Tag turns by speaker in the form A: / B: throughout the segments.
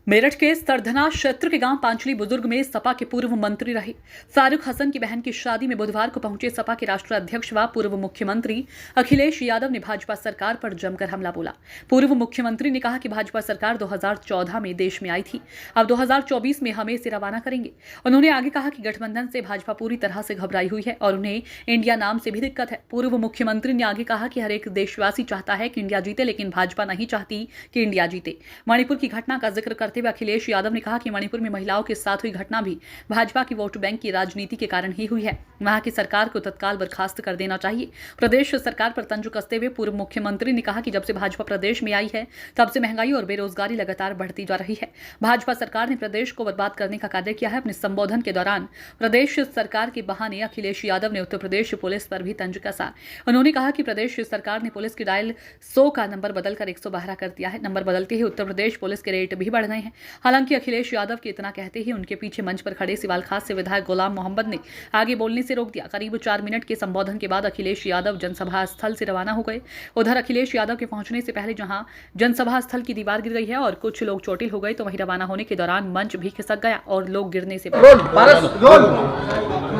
A: मेरठ के सरधना क्षेत्र के गांव पांचली बुजुर्ग में सपा के पूर्व मंत्री रहे फारूक हसन की बहन की शादी में बुधवार को पहुंचे सपा के राष्ट्रीय अध्यक्ष व पूर्व मुख्यमंत्री अखिलेश यादव ने भाजपा सरकार पर जमकर हमला बोला। पूर्व मुख्यमंत्री ने कहा कि भाजपा सरकार 2014 में देश में आई थी, अब 2024 में हमें इसे रवाना करेंगे। उन्होंने आगे कहा कि गठबंधन से भाजपा पूरी तरह से घबराई हुई है और उन्हें इंडिया नाम से भी दिक्कत है। पूर्व मुख्यमंत्री ने आगे कहा कि हर एक देशवासी चाहता है कि इंडिया जीते, लेकिन भाजपा नहीं चाहती कि इंडिया जीते। मणिपुर की घटना का जिक्र करते हुए अखिलेश यादव ने कहा कि मणिपुर में महिलाओं के साथ हुई घटना भी भाजपा की वोट बैंक की राजनीति के कारण ही हुई है। वहां की सरकार को तत्काल बर्खास्त कर देना चाहिए। प्रदेश सरकार पर तंज कसते हुए पूर्व मुख्यमंत्री ने कहा कि जब से भाजपा प्रदेश में आई है तब से महंगाई और बेरोजगारी लगातार बढ़ती जा रही है। भाजपा सरकार ने प्रदेश को बर्बाद करने का कार्य किया है। अपने संबोधन के दौरान प्रदेश सरकार के बहाने अखिलेश यादव ने उत्तर प्रदेश पुलिस पर भी तंज कसा। उन्होंने कहा कि प्रदेश सरकार ने पुलिस की डायल 100 का नंबर बदलकर 112 कर दिया है। नंबर बदलते ही उत्तर प्रदेश पुलिस के रेट भी बढ़ गए हैं। हालांकि अखिलेश यादव के इतना कहते ही उनके पीछे मंच पर खड़े सिवाल खास से विधायक गुलाम मोहम्मद ने आगे बोलने से रोक दिया। करीब 4 मिनट के संबोधन के बाद अखिलेश यादव जनसभा स्थल से रवाना हो गए। उधर अखिलेश यादव के पहुंचने से पहले जहां जनसभा स्थल की दीवार गिर गई है और कुछ लोग चोटिल हो गए, तो वहीं रवाना होने के दौरान मंच भी खिसक गया और लोग गिरने से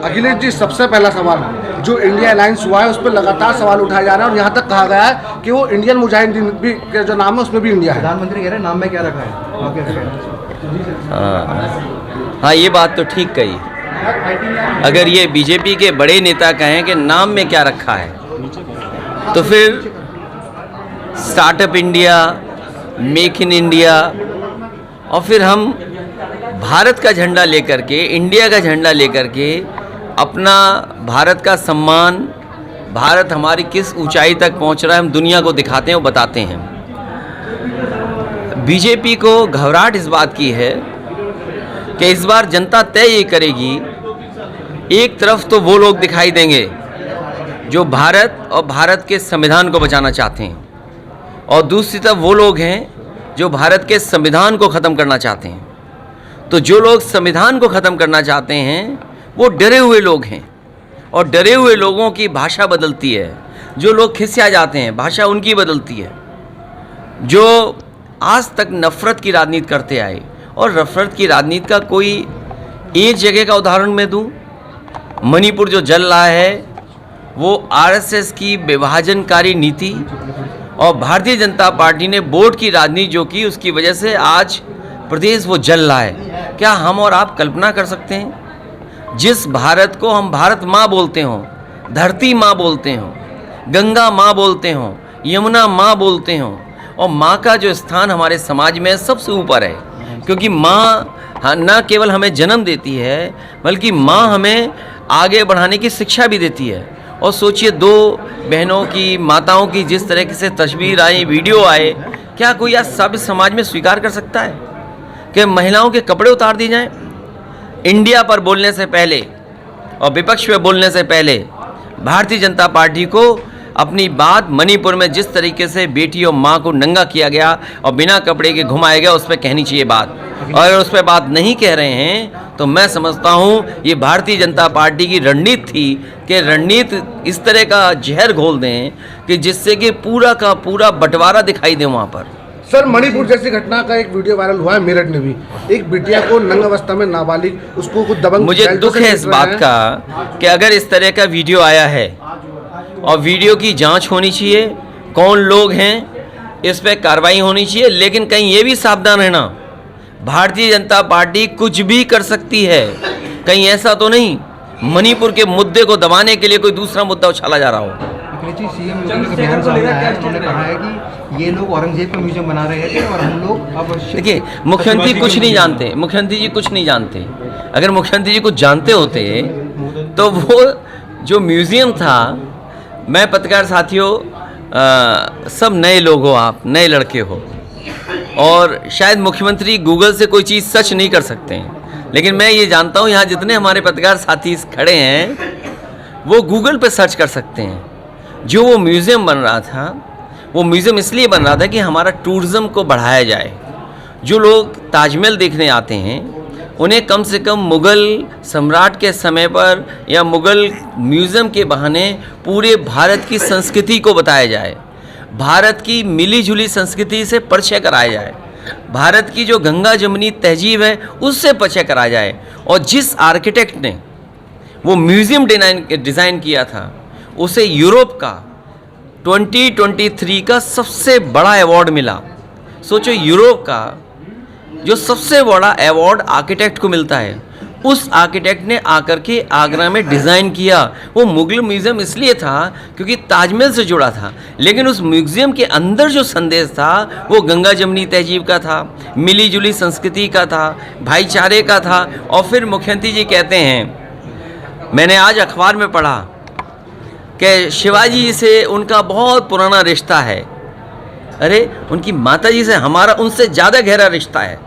B: अखिलेश जी, सबसे पहला सवाल जो इंडिया अलायंस हुआ है उस पर लगातार सवाल उठाया जा रहा है और यहाँ तक कहा गया है कि वो इंडियन मुजाहिदीन भी के जो नाम है उसमें भी इंडिया है।
C: प्रधानमंत्री कह रहे हैं नाम में क्या रखा है।
D: हाँ, ये बात तो ठीक कही। अगर ये बीजेपी के बड़े नेता कहें कि नाम में क्या रखा है, तो फिर startup India, make in India, और फिर हम भारत का झंडा लेकर के, इंडिया का झंडा लेकर के अपना भारत का सम्मान, भारत हमारी किस ऊंचाई तक पहुंच रहा है, हम दुनिया को दिखाते हैं और बताते हैं। बीजेपी को घबराहट इस बात की है कि इस बार जनता तय ये करेगी, एक तरफ तो वो लोग दिखाई देंगे जो भारत और भारत के संविधान को बचाना चाहते हैं, और दूसरी तरफ वो लोग हैं जो भारत के संविधान को ख़त्म करना चाहते हैं। तो जो लोग संविधान को ख़त्म करना चाहते हैं वो डरे हुए लोग हैं, और डरे हुए लोगों की भाषा बदलती है। जो लोग खिसिया जाते हैं भाषा उनकी बदलती है। जो आज तक नफ़रत की राजनीति करते आए, और नफ़रत की राजनीति का कोई एक जगह का उदाहरण मैं दूं, मणिपुर जो जल रहा है वो आरएसएस की विभाजनकारी नीति और भारतीय जनता पार्टी ने वोट की राजनीति जो की, उसकी वजह से आज प्रदेश वो जल रहा है। क्या हम और आप कल्पना कर सकते हैं, जिस भारत को हम भारत माँ बोलते हों, धरती माँ बोलते हों, गंगा माँ बोलते हों, यमुना माँ बोलते हों, और माँ का जो स्थान हमारे समाज में सबसे ऊपर है, क्योंकि माँ न केवल हमें जन्म देती है बल्कि माँ हमें आगे बढ़ाने की शिक्षा भी देती है। और सोचिए, 2 बहनों की, माताओं की जिस तरह से तस्वीर आई, वीडियो आए, क्या कोई आज सब समाज में स्वीकार कर सकता है कि महिलाओं के कपड़े उतार दिए जाएं? इंडिया पर बोलने से पहले और विपक्ष पे बोलने से पहले भारतीय जनता पार्टी को अपनी बात मणिपुर में जिस तरीके से बेटी और माँ को नंगा किया गया और बिना कपड़े के घुमाया गया, उस पर कहनी चाहिए बात। और अगर उस पर बात नहीं कह रहे हैं तो मैं समझता हूँ ये भारतीय जनता पार्टी की रणनीति थी कि रणनीति इस तरह का जहर घोल दें कि जिससे कि पूरा का पूरा बंटवारा दिखाई दे वहाँ पर।
B: सर, मणिपुर जैसी घटना का एक वीडियो वायरल हुआ है मेरठ में भी, एक बिटिया को नंग अवस्था में नाबालिग, उसको कुछ दबंग।
D: मुझे दुख है इस बात का कि अगर इस तरह का वीडियो आया है, और वीडियो की जांच होनी चाहिए, कौन लोग हैं, इस पर कार्रवाई होनी चाहिए। लेकिन कहीं ये भी सावधान रहना, भारतीय जनता पार्टी कुछ भी कर सकती है। कहीं ऐसा तो नहीं मणिपुर के मुद्दे को दबाने के लिए कोई दूसरा मुद्दा उछाला जा रहा हो।
C: सीएम योगी का बयान सामने आया है, उन्होंने कहा है कि ये लोग औरंगजेब का म्यूजियम बना रहे थे और हम लोग अब।
D: देखिए, मुख्यमंत्री कुछ नहीं जानते, मुख्यमंत्री जी कुछ नहीं जानते। अगर मुख्यमंत्री जी कुछ जानते होते तो वो जो म्यूजियम था, मैं पत्रकार साथियों, सब नए लोग हो, आप नए लड़के हो, और शायद मुख्यमंत्री गूगल से कोई चीज़ सर्च नहीं कर सकते हैं, लेकिन मैं ये जानता हूँ यहाँ जितने हमारे पत्रकार साथी खड़े हैं वो गूगल पे सर्च कर सकते हैं। जो वो म्यूज़ियम बन रहा था, वो म्यूज़ियम इसलिए बन रहा था कि हमारा टूरिज़्म को बढ़ाया जाए। जो लोग ताजमहल देखने आते हैं उन्हें कम से कम मुग़ल सम्राट के समय पर या मुग़ल म्यूज़ियम के बहाने पूरे भारत की संस्कृति को बताया जाए, भारत की मिली जुली संस्कृति से परिचय कराया जाए। भारत की जो गंगा जमुनी तहजीब है उससे पीछे करा जाए। और जिस आर्किटेक्ट ने वो म्यूज़ियम डिज़ाइन किया था उसे यूरोप का 2023 का सबसे बड़ा अवार्ड मिला। सोचो, यूरोप का जो सबसे बड़ा अवार्ड आर्किटेक्ट को मिलता है, उस आर्किटेक्ट ने आकर के आगरा में डिज़ाइन किया। वो मुगल म्यूज़ियम इसलिए था क्योंकि ताजमहल से जुड़ा था, लेकिन उस म्यूज़ियम के अंदर जो संदेश था वो गंगा जमुनी तहजीब का था, मिली जुली संस्कृति का था, भाईचारे का था। और फिर मुख्यमंत्री जी कहते हैं, मैंने आज अखबार में पढ़ा कि शिवाजी जी से उनका बहुत पुराना रिश्ता है। अरे, उनकी माता जी से हमारा उनसे ज़्यादा गहरा रिश्ता है।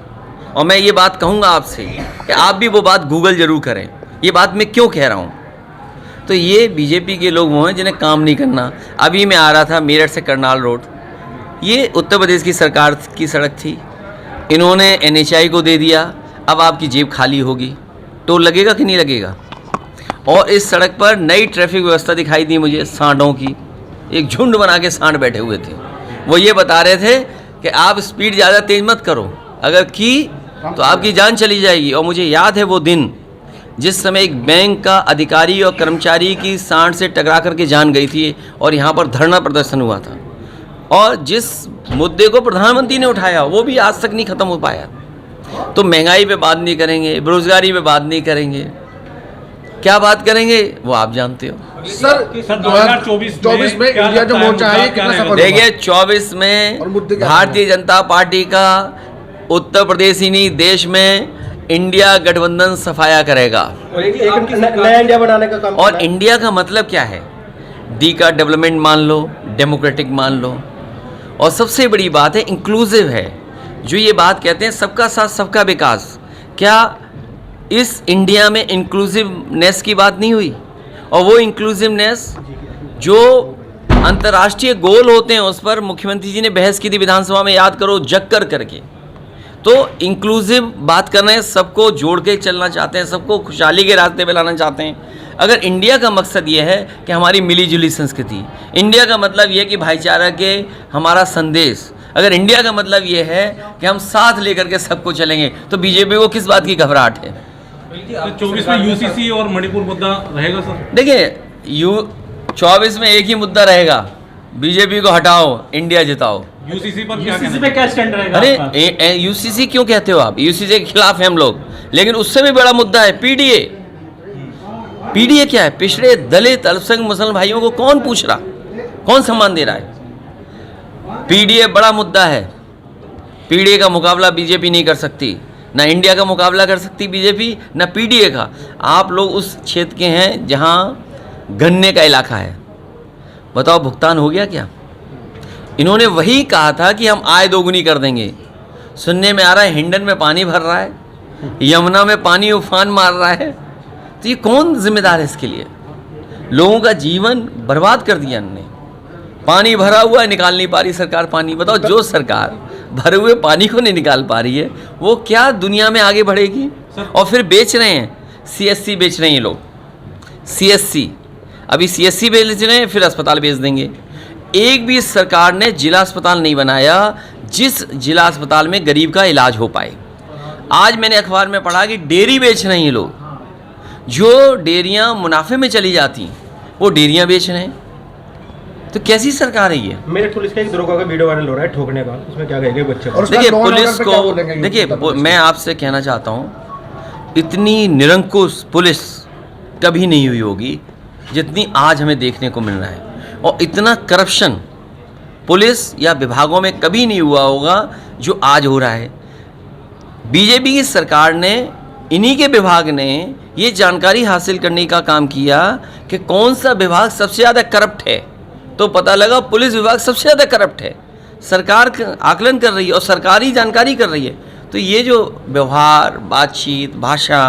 D: और मैं ये बात कहूँगा आपसे कि आप भी वो बात गूगल ज़रूर करें, ये बात मैं क्यों कह रहा हूँ। तो ये बीजेपी के लोग वो हैं जिन्हें काम नहीं करना। अभी मैं आ रहा था मेरठ से करनाल रोड, ये उत्तर प्रदेश की सरकार की सड़क थी, इन्होंने NHAI को दे दिया। अब आपकी जेब खाली होगी, टोल लगेगा कि नहीं लगेगा। और इस सड़क पर नई ट्रैफिक व्यवस्था दिखाई दी मुझे, सांडों की, एक झुंड बना के सांड बैठे हुए थे। वो ये बता रहे थे कि आप स्पीड ज़्यादा तेज़ मत करो, अगर की तो आपकी जान चली जाएगी। और मुझे याद है वो दिन जिस समय एक बैंक का अधिकारी और कर्मचारी की सांड से टकरा करके जान गई थी और यहाँ पर धरना प्रदर्शन हुआ था। और जिस मुद्दे को प्रधानमंत्री ने उठाया वो भी आज तक नहीं ख़त्म हो पाया। तो महंगाई पे बात नहीं करेंगे, बेरोजगारी पे बात नहीं करेंगे, क्या बात करेंगे वो आप जानते हो।
B: सर 2024 में इंडिया जो मोर्चा है ये कितना सफल होगा?
D: देखिए, 24 में भारतीय जनता पार्टी का उत्तर प्रदेश ही नहीं देश में इंडिया गठबंधन सफाया करेगा।
E: और एक नया इंडिया बनाने का काम।
D: और इंडिया का मतलब क्या है? डी का डेवलपमेंट मान लो, डेमोक्रेटिक मान लो, और सबसे बड़ी बात है इंक्लूसिव है। जो ये बात कहते हैं सबका साथ सबका विकास, क्या इस इंडिया में इंक्लूसिवनेस की बात नहीं हुई? और वो इंक्लूसिवनेस जो अंतर्राष्ट्रीय गोल होते हैं उस पर मुख्यमंत्री जी ने बहस की थी विधानसभा में, याद करो, जक्कर करके। तो इंक्लूसिव बात कर रहे हैं, सबको जोड़ के चलना चाहते हैं, सबको खुशहाली के रास्ते पे लाना चाहते हैं। अगर इंडिया का मकसद ये है कि हमारी मिली जुली संस्कृति, इंडिया का मतलब ये है कि भाईचारा के हमारा संदेश, अगर इंडिया का मतलब ये है कि हम साथ लेकर के सबको चलेंगे, तो बीजेपी को किस बात की घबराहट है?
F: 24 में यूसीसी और मणिपुर मुद्दा रहेगा सर?
D: देखिए, 24 में एक ही मुद्दा रहेगा, बीजेपी को हटाओ, इंडिया जिताओ।
F: यूसीसी पर
E: क्या स्टैंड रहेगा?
D: अरे, यूसीसी क्यों कहते हो आप? यूसीसी के खिलाफ हैं हम लोग, लेकिन उससे भी बड़ा मुद्दा है पीडीए। पीडीए क्या है? पिछड़े दलित अल्पसंख्यक मुसलमान भाइयों को कौन पूछ रहा, कौन सम्मान दे रहा है? पीडीए बड़ा मुद्दा है। पीडीए का मुकाबला बीजेपी नहीं कर सकती, ना इंडिया का मुकाबला कर सकती बीजेपी, ना पीडीए का। आप लोग उस क्षेत्र के हैं जहां गन्ने का इलाका है, बताओ भुगतान हो गया क्या? इन्होंने वही कहा था कि हम आय दोगुनी कर देंगे। सुनने में आ रहा है हिंडन में पानी भर रहा है, यमुना में पानी उफान मार रहा है। तो ये कौन जिम्मेदार है इसके लिए? लोगों का जीवन बर्बाद कर दिया इन्होंने। पानी भरा हुआ है, निकाल नहीं पा रही सरकार पानी। बताओ, जो सरकार भरे हुए पानी को नहीं निकाल पा रही है वो क्या दुनिया में आगे बढ़ेगी? और फिर बेच रहे हैं, CSC बेच रहे हैं ये लोग, CSC। अभी CSC बेच रहे हैं, फिर अस्पताल बेच देंगे। एक भी सरकार ने जिला अस्पताल नहीं बनाया जिस जिला अस्पताल में गरीब का इलाज हो पाए। आज मैंने अखबार में पढ़ा कि डेयरी बेच रहे हैं ये लोग, जो डेयरियां मुनाफे में चली जाती वो डेयरियां बेच रहे हैं। तो कैसी सरकार है ये?
E: मेरठ पुलिस का एक दरोगा का वीडियो वायरल हो रहा है ठोकने का, उसमें क्या कहेंगे बच्चे?
D: देखिए, पुलिस को, देखिए, मैं आपसे कहना चाहता हूँ, इतनी निरंकुश पुलिस कभी नहीं हुई होगी जितनी आज हमें देखने को मिल रहा है। और इतना करप्शन पुलिस या विभागों में कभी नहीं हुआ होगा जो आज हो रहा है। बीजेपी की सरकार ने, इन्हीं के विभाग ने ये जानकारी हासिल करने का काम किया कि कौन सा विभाग सबसे ज़्यादा करप्ट है, तो पता लगा पुलिस विभाग सबसे ज़्यादा करप्ट है। सरकार आकलन कर रही है और सरकारी जानकारी कर रही है। तो ये जो व्यवहार, बातचीत, भाषा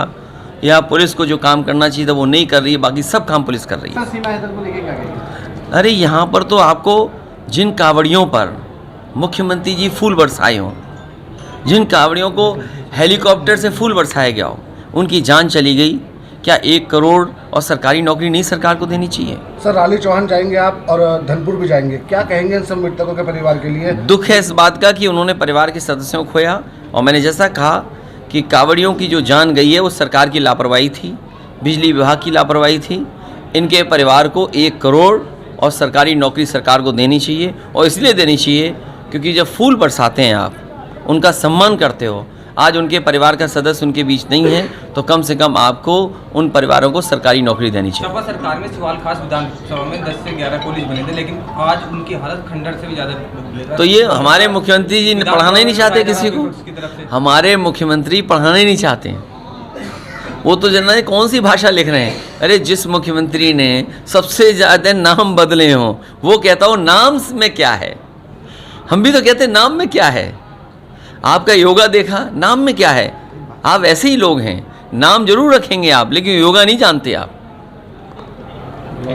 D: या पुलिस को जो काम करना चाहिए था वो नहीं कर रही है, बाकी सब काम पुलिस कर रही है। अरे, यहाँ पर तो आपको जिन कावड़ियों पर मुख्यमंत्री जी फूल बरसाए हों, जिन कावड़ियों को हेलीकॉप्टर से फूल बरसाया गया हो, उनकी जान चली गई क्या 1 करोड़ और सरकारी नौकरी नहीं सरकार को देनी चाहिए?
B: सर राली चौहान जाएंगे आप और धनपुर भी जाएंगे, क्या कहेंगे इन सब मृतकों के परिवार के लिए?
D: दुख है इस बात का कि उन्होंने परिवार के सदस्यों को खोया, और मैंने जैसा कहा कि कांवड़ियों की जो जान गई है वो सरकार की लापरवाही थी, बिजली विभाग की लापरवाही थी। इनके परिवार को 1 करोड़ और सरकारी नौकरी सरकार को देनी चाहिए, और इसलिए देनी चाहिए क्योंकि जब फूल बरसाते हैं आप, उनका सम्मान करते हो, आज उनके परिवार का सदस्य उनके बीच नहीं है, तो कम से कम आपको उन परिवारों को सरकारी नौकरी देनी चाहिए।
G: सपा सरकार में सवाल खास विधानसभा में 10 से 11 कॉलेज बने थे, लेकिन आज उनकी हालत खंडर से भी ज़्यादा।
D: तो ये हमारे मुख्यमंत्री जी पढ़ाना ही नहीं चाहते किसी को, हमारे मुख्यमंत्री पढ़ाना ही नहीं चाहते हैं। वो तो जाने कौन सी भाषा लिख रहे हैं। अरे जिस मुख्यमंत्री ने सबसे ज़्यादा नाम बदले हों, वो कहता हो नाम में क्या है। हम भी तो कहते हैं नाम में क्या है। आपका योगा देखा, नाम में क्या है। आप ऐसे ही लोग हैं, नाम जरूर रखेंगे आप, लेकिन योगा नहीं जानते आप।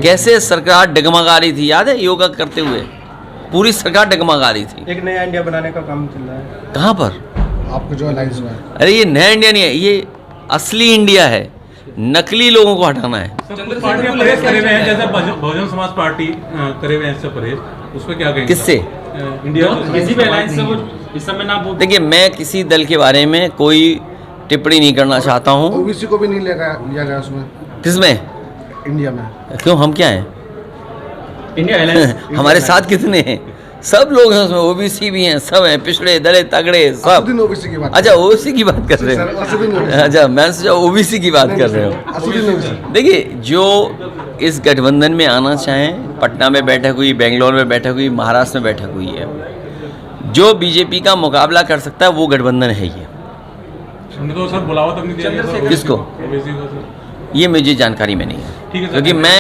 D: कैसे सरकार डगमगा रही थी, याद है? योगा करते हुए पूरी सरकार डगमगा रही थी।
E: एक नया इंडिया बनाने का काम चल रहा है।
D: कहाँ पर?
B: आपको जो अलायंस हुआ है।
D: अरे ये नया इंडिया नहीं है, ये असली इंडिया है। नकली लोगों को हटाना है।
F: कुछ पार्टियां परहेज करे हुए हैं, जैसे बहुजन समाज पार्टी करे हुए हैं इससे परहेज, उस पर क्या कहेंगे?
D: किससे?
F: इंडिया किसी भी अलायंस से वो इस समय ना बोल।
D: देखिए, मैं किसी दल के बारे में कोई टिप्पणी नहीं करना चाहता हूँ।
B: ओबीसी को भी नहीं लिया गया उसमें।
D: किसमें?
B: इंडिया में।
D: क्यों, हम क्या हैं?
F: इंडिया अलायंस
D: हमारे साथ कितने हैं? सब लोग हैं उसमें, ओबीसी भी हैं, सब हैं, पिछड़े दलित तगड़े सब।
B: असुद्दीन ओबीसी की बात।
D: अच्छा, ओबीसी की बात कर रहे
B: असुद्दीन
D: हो?
B: ओबीसी।
D: अच्छा, मैं सोचा ओबीसी की बात कर रहे हो।
B: असुद्दीन ओबीसी।
D: देखिए, जो इस गठबंधन में आना चाहें, पटना में बैठक हुई, बेंगलोर में बैठक हुई, महाराष्ट्र में बैठक हुई है। जो बीजेपी का मुकाबला कर सकता है वो गठबंधन है ये।
F: हमने तो सर बुलावा तक नहीं दिया।
D: किसको?
F: ओबीसी को सर।
D: ये मुझे जानकारी में नहीं है,
F: ठीक है सर।
D: क्योंकि मैं